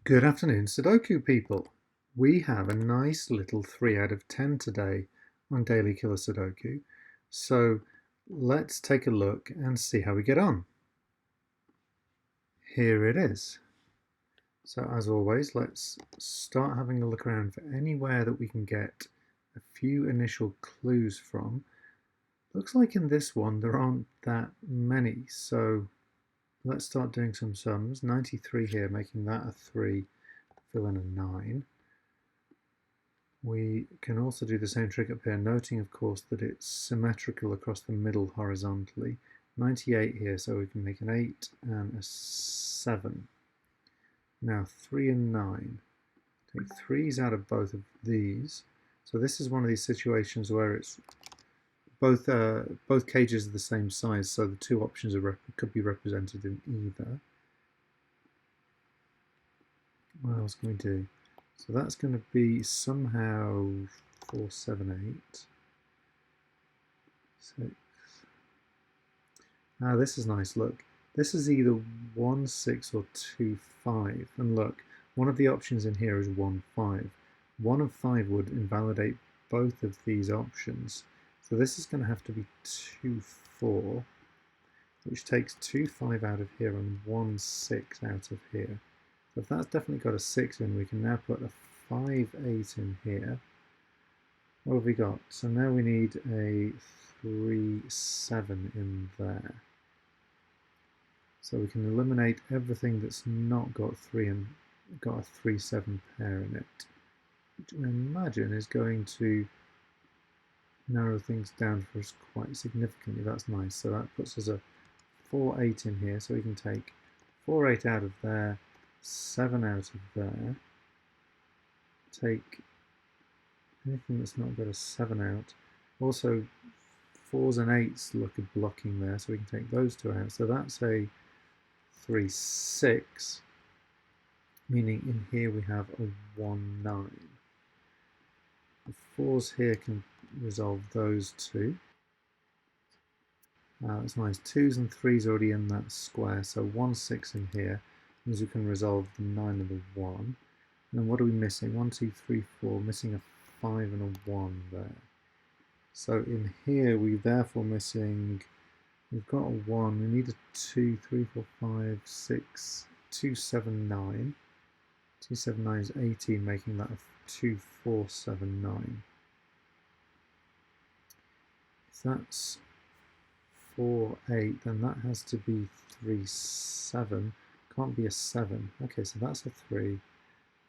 Good afternoon, Sudoku people. We have a nice little 3 out of 10 today on Daily Killer Sudoku. So let's take a look and see how we get on. Here it is. So as always, let's start having a look around for anywhere that we can get a few initial clues from. Looks like in this one there aren't that many, so let's start doing some sums. 93 here, making that a 3, fill in a 9. We can also do the same trick up here, noting of course that it's symmetrical across the middle horizontally. 98 here, so we can make an 8 and a 7. Now 3 and 9. Take 3's out of both of these. So this is one of these situations where it's both cages are the same size, so the two options could be represented in either. What else can we do? So that's going to be somehow 4, 7, 8, 6. Ah, this is nice, look. This is either 1, 6 or 2, 5. And look, one of the options in here is 1, 5. 1 of 5 would invalidate both of these options. So this is going to have to be 2, 4, which takes 2, 5 out of here and 1, 6 out of here. So if that's definitely got a 6 in, we can now put a 5, 8 in here. What have we got? So now we need a 3, 7 in there. So we can eliminate everything that's not got 3 and got a 3, 7 pair in it, which I imagine is going to narrow things down for us quite significantly. That's nice. So that puts us a 4, 8 in here. So we can take 4, 8 out of there, 7 out of there. Take anything that's not got a 7 out. Also, 4s and 8s look at blocking there, so we can take those two out. So that's a 3, 6, meaning in here we have a 1, 9. The 4s here can resolve those two. That's nice. 2s and 3s already in that square, so 1, 6 in here means we can resolve the 9 and the 1. And then what are we missing? 1, 2, 3, 4, missing a 5 and a 1 there. So in here we therefore missing, we've got a 1, we need a 2, 3, 4, 5, 6, 2, 7, 9. 2, 7, 9 is 18, making that a 2, 4, 7, 9. If that's 4, 8, then that has to be 3, 7. Can't be a 7. Okay, so that's a 3.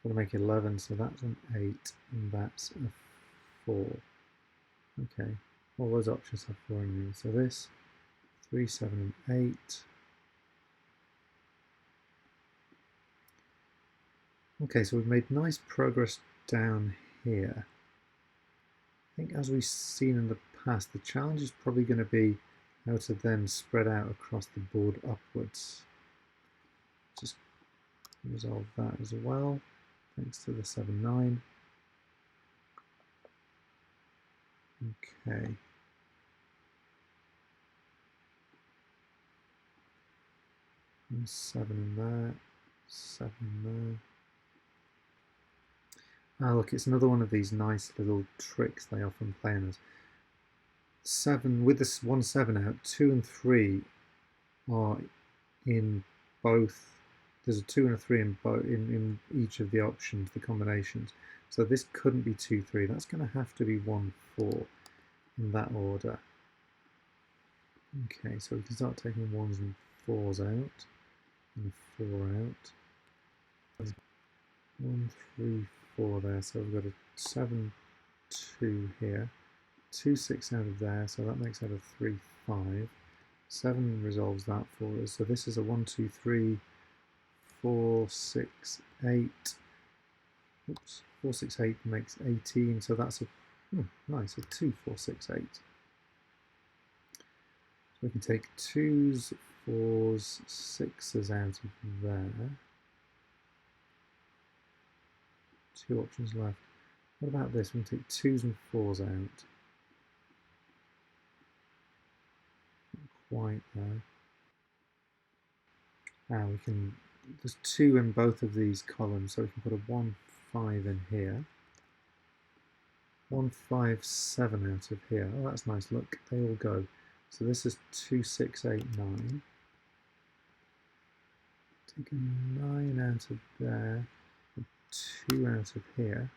Got to make 11, so that's an 8, and that's a 4. Okay, all those options have 4 in them. So this, 3, 7, and 8. Okay, so we've made nice progress down here. I think as we've seen in the past, the challenge is probably going to be how to then spread out across the board upwards. Just resolve that as well, thanks to the 7, 9. Okay. And 7 in there, 7 in there. Ah, look, it's another one of these nice little tricks they often play on us. 7, with this 1, 7 out, 2 and 3 are in both. There's a 2 and a 3 in each of the options, the combinations. So this couldn't be 2, 3. That's going to have to be 1, 4 in that order. Okay, so we can start taking 1s and 4s out, and 4 out. 1, 3, 4 there, so we've got a 7, 2 here. 2, 6 out of there, so that makes that a 3, 5. 7 resolves that for us. So this is a 1, 2, 3, 4, 6, 8. Oops, 4, 6, 8 makes 18. So that's a nice, a 2, 4, 6, 8. So we can take 2s, 4s, 6s out of there. 2 options left. What about this? We can take 2s and 4s out. Not quite there. We can there's 2 in both of these columns, so we can put a 1, 5 in here. 1, 5, 7 out of here. Oh, that's nice. Look, they all go. So this is 2, 6, 8, 9. Take a 9 out of there, 2 out of here.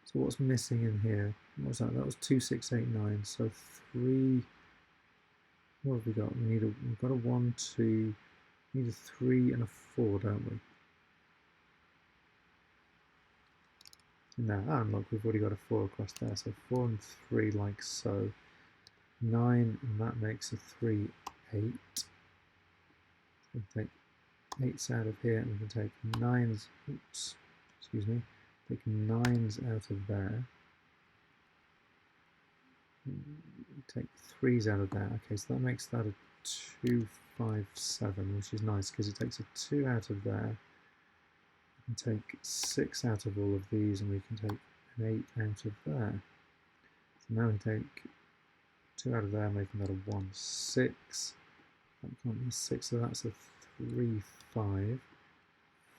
So what's missing in here? What was that? That was 2, 6, 8, 9. So 3. What have we got? We've got a 1, 2. We need a 3 and a 4, don't we? Now, and look, we've already got a 4 across there. So 4 and 3 like so. 9, and that makes a 3, 8. We can take 8s out of here, and we can take 9s. Oops, excuse me. Take 9s out of there. Take 3s out of there. Okay, so that makes that a 2, 5, 7, which is nice because it takes a 2 out of there. We can take 6 out of all of these, and we can take an 8 out of there. So now we take 2 out of there, making that a 1, 6. That can't be 6, so that's a 3, 5.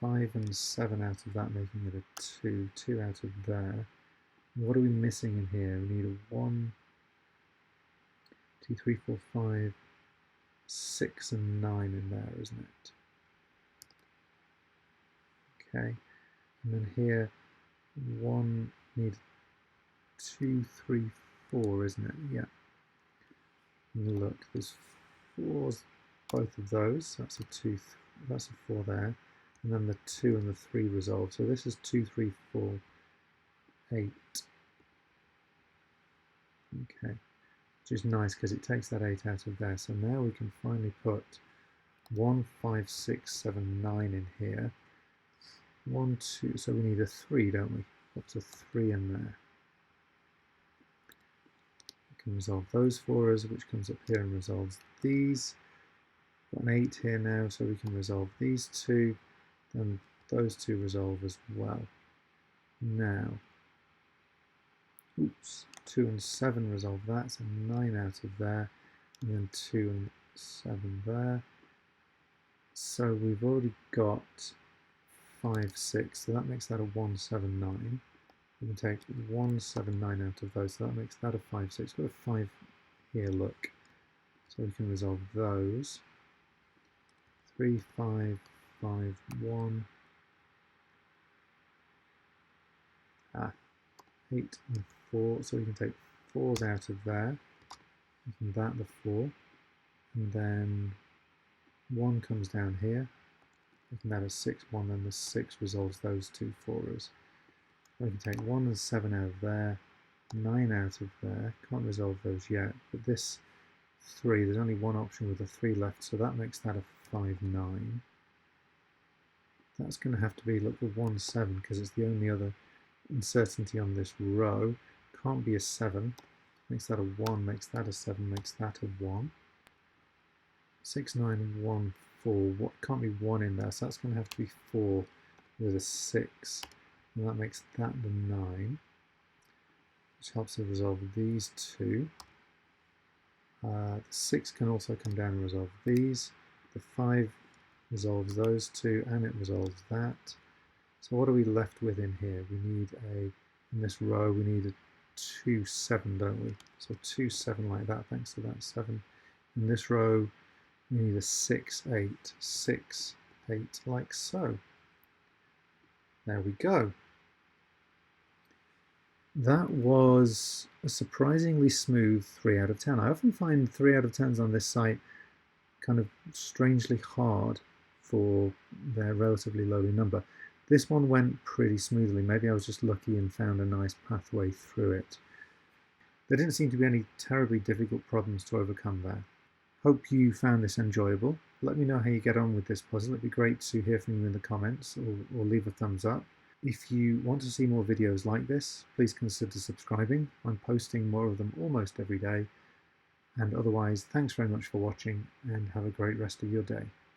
5 and 7 out of that, making it a 2. 2 out of there. What are we missing in here? We need a 1, 2, 3, 4, 5, 6 and 9 in there, isn't it? Okay, and then here, 1, need 2, 3, 4, isn't it? Yeah. And look, there's 4s, both of those. That's a 2, that's a 4 there. And then the 2 and the 3 resolve. So this is 2, 3, 4, 8. Okay, which is nice because it takes that 8 out of there. So now we can finally put 1, 5, 6, 7, 9 in here. 1, 2, so we need a 3, don't we? What's a 3 in there? We can resolve those for us, which comes up here and resolves these. Got an 8 here now, so we can resolve these 2, and those 2 resolve as well. Now, oops, 2 and 7 resolve that, so 9 out of there, and then 2 and 7 there. So we've already got 5, 6, so that makes that a 1, 7, 9. We can take 1, 7, 9 out of those, so that makes that a 5, 6. We've got a 5 here, look. So we can resolve those. 3, 5, 5, 1. 8 and 4, so we can take 4s out of there, making that the 4, and then 1 comes down here, making that a 6, 1, then the 6 resolves those 2 for us. We can take 1 and 7 out of there, 9 out of there, can't resolve those yet, but this 3, there's only one option with a 3 left, so that makes that a 5, 9. That's going to have to be, look, a 1, 7, because it's the only other uncertainty on this row. Can't be a 7, makes that a 1, makes that a 7, makes that a 1. 6, 9, 1, 4, what can't be 1 in there, so that's going to have to be 4 with a 6, and that makes that the 9, which helps us resolve these 2. The 6 can also come down and resolve these. The 5 resolves those 2, and it resolves that. So what are we left with in here? We need in this row, we need a 2, 7, don't we? So 2, 7 like that, thanks to that 7. In this row, we need a 6, 8, 6, 8, like so. There we go. That was a surprisingly smooth 3 out of 10. I often find 3 out of 10s on this site kind of strangely hard for their relatively lowly number. This one went pretty smoothly. Maybe I was just lucky and found a nice pathway through it. There didn't seem to be any terribly difficult problems to overcome there. Hope you found this enjoyable. Let me know how you get on with this puzzle. It'd be great to hear from you in the comments, or leave a thumbs up. If you want to see more videos like this, please consider subscribing. I'm posting more of them almost every day. And otherwise, thanks very much for watching, and have a great rest of your day.